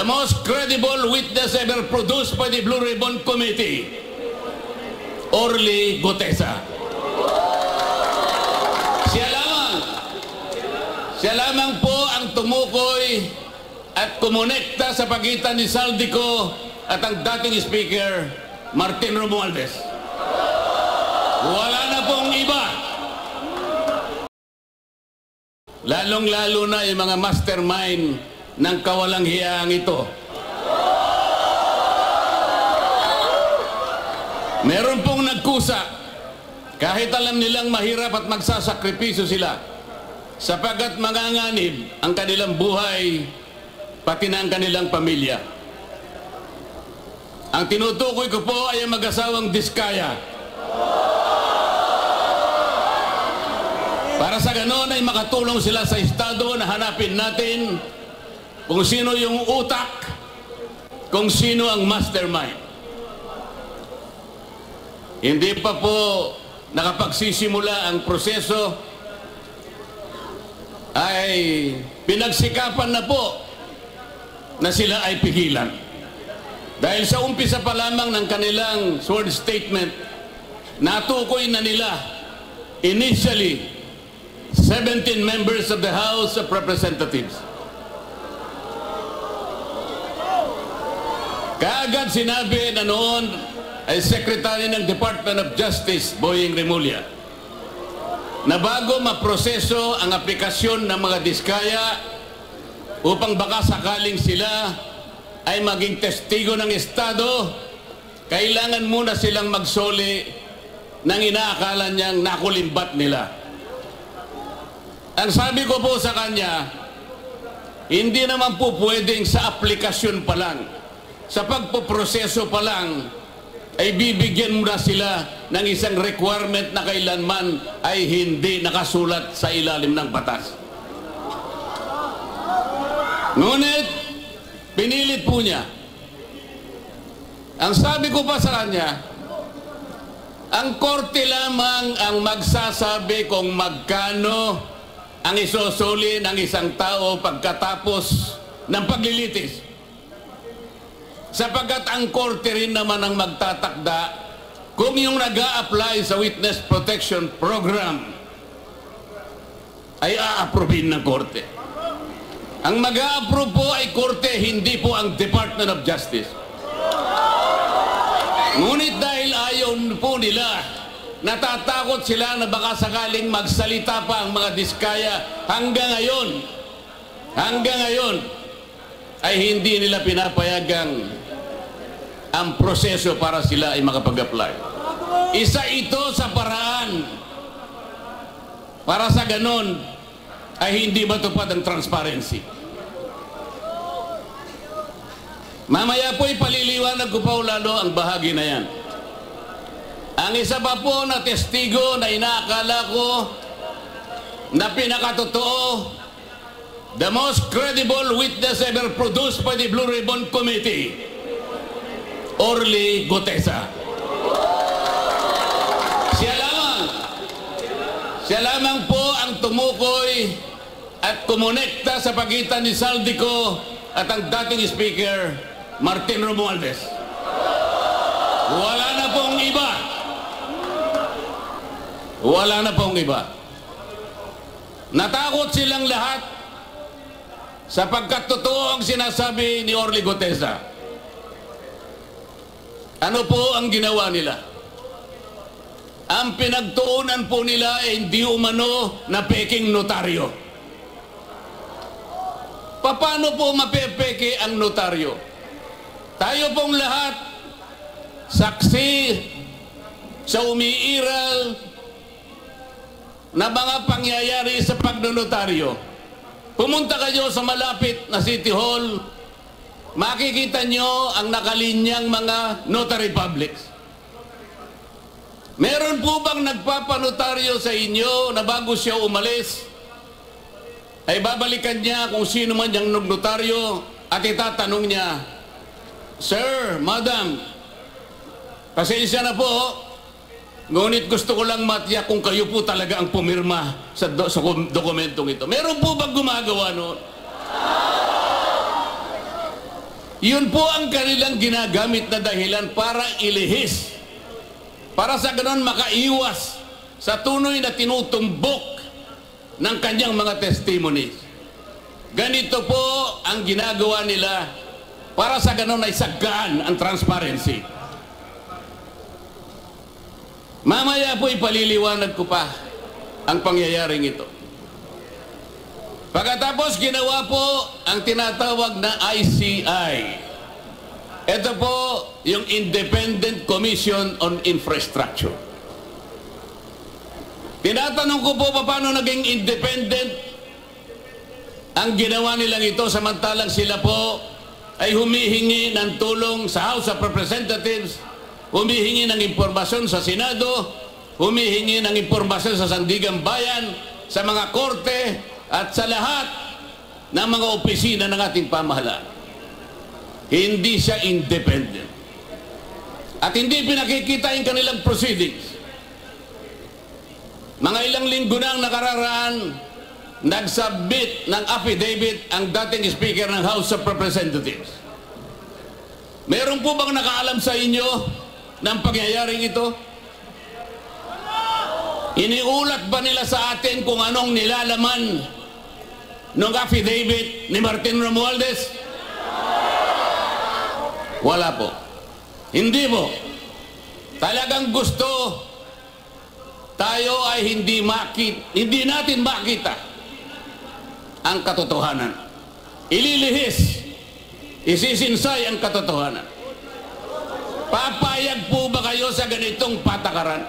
the most credible witness ever produced by the Blue Ribbon Committee, Orly Gutesa. Siya lamang po ang tumukoy at kumonekta sa pagitan ni Saldico at ang dating Speaker, Martin Romualdez. Wala na pong iba. Lalong-lalo na yung mga mastermind ng kawalang hiyang ito. Meron pong nagkusa, kahit alam nilang mahirap at magsasakripisyo sila, sapagkat manganganib ang kanilang buhay, pati na ang kanilang pamilya. Ang tinutukoy ko po ay ang mag-asawang Diskaya. Para sa ganon ay makatulong sila sa Estado na hanapin natin kung sino yung utak, kung sino ang mastermind. Hindi pa po nakapagsisimula ang proseso, ay pinagsikapan na po na sila ay pigilan. Dahil sa umpisa pa lamang ng kanilang sworn statement, natukoy na nila initially 17 members of the House of Representatives. Kaagad sinabi na noon ay Secretary ng Department of Justice, Boying Remulla, na bago maproseso ang aplikasyon ng mga Diskaya upang baka sakaling sila ay maging testigo ng Estado, kailangan muna silang magsoli ng inaakala niyang nakulimbat nila. Ang sabi ko po sa kanya, hindi naman po pwedeng sa aplikasyon pa lang, sa pagpoproseso pa lang, ay bibigyan mo na sila ng isang requirement na kailanman ay hindi nakasulat sa ilalim ng batas. Ngunit, pinilit po niya. Ang sabi ko pa sa kanya, ang korte lamang ang magsasabi kung magkano ang isusuli ng isang tao pagkatapos ng paglilitis. Sapagkat ang korte rin naman ang magtatakda kung yung nag-a-apply sa Witness Protection Program ay a-approvein ng korte. Ang mag-a-approve po ay korte, hindi po ang Department of Justice. Ngunit dahil ayaw po nila, natatakot sila na baka sakaling magsalita pa ang mga Diskaya hanggang ngayon ay hindi nila pinapayagang ang proseso para sila ay makapag-apply. Isa ito sa paraan para sa ganon ay hindi matupad ang transparency. Mamaya po ipaliliwanag ko pa lalo ang bahagi na yan. Ang isa pa po na testigo na inaakala ko na pinakatotoo, the most credible witness ever produced by the Blue Ribbon Committee, Orly Gutesa. Siya lamang po ang tumukoy at kumonekta sa pagitan ni Saldico at ang dating Speaker, Martin Romualdez. Wala na pong iba. Wala na pong iba. Natakot silang lahat sapagkat totoo ang sinasabi ni Orly Gutesa. Ano po ang ginawa nila? Ang pinagtuunan po nila ay hindi umano na peking notaryo. Paano po mapepeke ang notaryo? Tayo pong lahat, saksi sa umiiral na mga pangyayari sa pagnonotaryo. Pumunta kayo sa malapit na City Hall, makikita nyo ang nakalinyang mga notary publics. Meron po bang nagpapanotaryo sa inyo na bago siya umalis ay babalikan niya kung sino man yung notaryo at itatanong niya, Sir, Madam, pasensya na po, ngunit gusto ko lang matiyak kung kayo po talaga ang pumirma sa dokumentong ito. Meron po bang gumagawa noon? Yun po ang kanilang ginagamit na dahilan para ilihis. Para sa ganon makaiwas sa tunoy na tinutumbok ng kanyang mga testimonies. Ganito po ang ginagawa nila para sa ganon ay sagaan ang transparency. Mamaya po ipaliliwanag ko pa ang pangyayaring ito. Pagkatapos ginawa po ang tinatawag na ICI. Ito po yung Independent Commission on Infrastructure. Tinatanong ko po paano naging independent ang ginawa nilang ito samantalang sila po ay humihingi ng tulong sa House of Representatives, humihingi ng impormasyon sa Senado, humihingi ng impormasyon sa Sandigang Bayan, sa mga korte, at sa lahat ng mga opisina ng ating pamahalaan. Hindi siya independent. At hindi pinakikita yung kanilang proceedings. Mga ilang linggo na ang nakararaan, nagsubmit ng affidavit ang dating Speaker ng House of Representatives. Meron po bang nakaalam sa inyo ng pangyayaring ito? Iniulat ba nila sa atin kung anong nilalaman ng affidavit ni Martin Romualdez? Wala po. Hindi po. Talagang gusto tayo ay hindi natin makita ang katotohanan. Ililihis, isisinsay ang katotohanan. Papayag po ba kayo sa ganitong patakaran?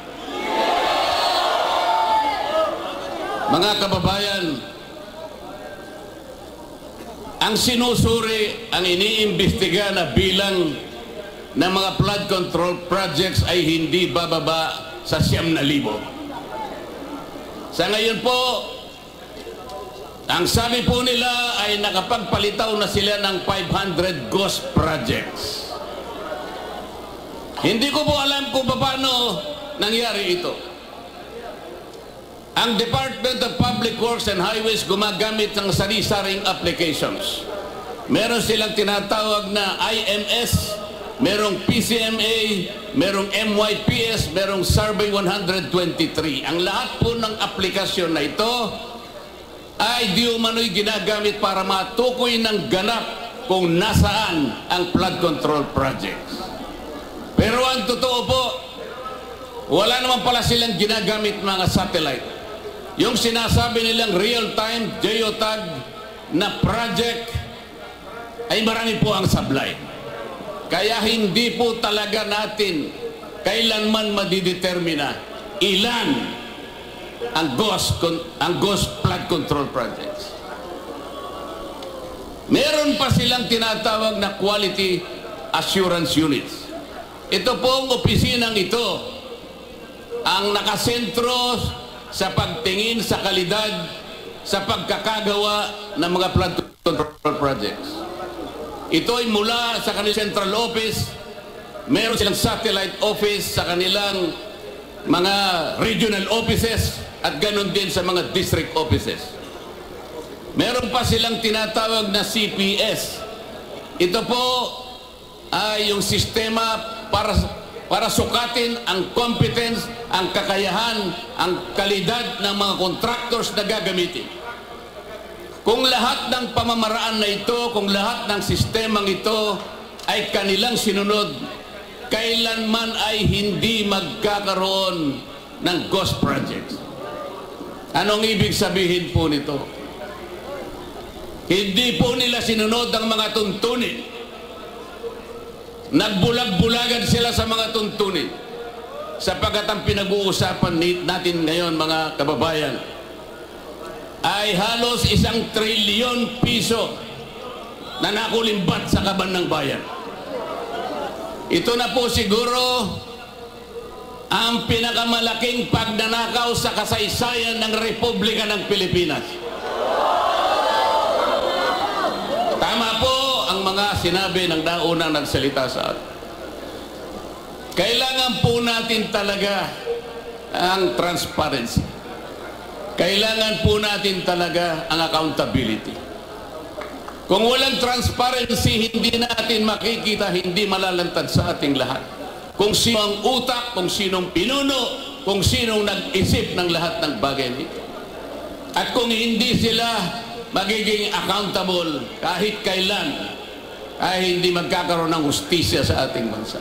Mga kababayan, ang sinusuri, ang iniimbestiga na bilang ng mga flood control projects ay hindi bababa sa 9,000. Sa ngayon po, ang sabi po nila ay nakapagpalitaw na sila ng 500 ghost projects. Hindi ko po alam kung paano nangyari ito. Ang Department of Public Works and Highways gumagamit ng sari-saring applications. Meron silang tinatawag na IMS, merong PCMA, merong MYPS, merong Survey 123. Ang lahat po ng aplikasyon na ito ay di umano'y ginagamit para matukoy ng ganap kung nasaan ang flood control projects. Pero ang totoo po, wala naman pala silang ginagamit mga satellite. Yung sinasabi nilang real-time geotag na project ay marami po ang sablay. Kaya hindi po talaga natin kailanman madidetermina ilan ang ghost flood control projects. Meron pa silang tinatawag na quality assurance units. Ito pong opisinang ito ang nakasentro sa pagtingin sa kalidad sa pagkakagawa ng mga flood control projects. Ito ay mula sa kanilang central office, meron silang satellite office sa kanilang mga regional offices at ganon din sa mga district offices. Meron pa silang tinatawag na CPS. Ito po ay yung sistema para sukatin ang competence, ang kakayahan, ang kalidad ng mga contractors na gagamitin. Kung lahat ng pamamaraan na ito, kung lahat ng sistemang ito ay kanilang sinunod, kailanman ay hindi magkakaroon ng ghost projects. Anong ibig sabihin po nito? Hindi po nila sinunod ang mga tuntunin. Nagbulag-bulagan sila sa mga tuntunin. Sapagkat ang pinag-uusapan natin ngayon mga kababayan ay halos 1 trilyon piso na nakulimbat sa kaban ng bayan. Ito na po siguro ang pinakamalaking pagnanakaw sa kasaysayan ng Republika ng Pilipinas. Tama po ang mga sinabi ng naunang nagsalita sa atin. Kailangan po natin talaga ang transparency. Kailangan po natin talaga ang accountability. Kung walang transparency, hindi natin makikita, hindi malalantad sa ating lahat. Kung sino ang utak, kung sinong pinuno, kung sinong nag-isip ng lahat ng bagay nito. At kung hindi sila magiging accountable kahit kailan, ay hindi magkakaroon ng hustisya sa ating bansa.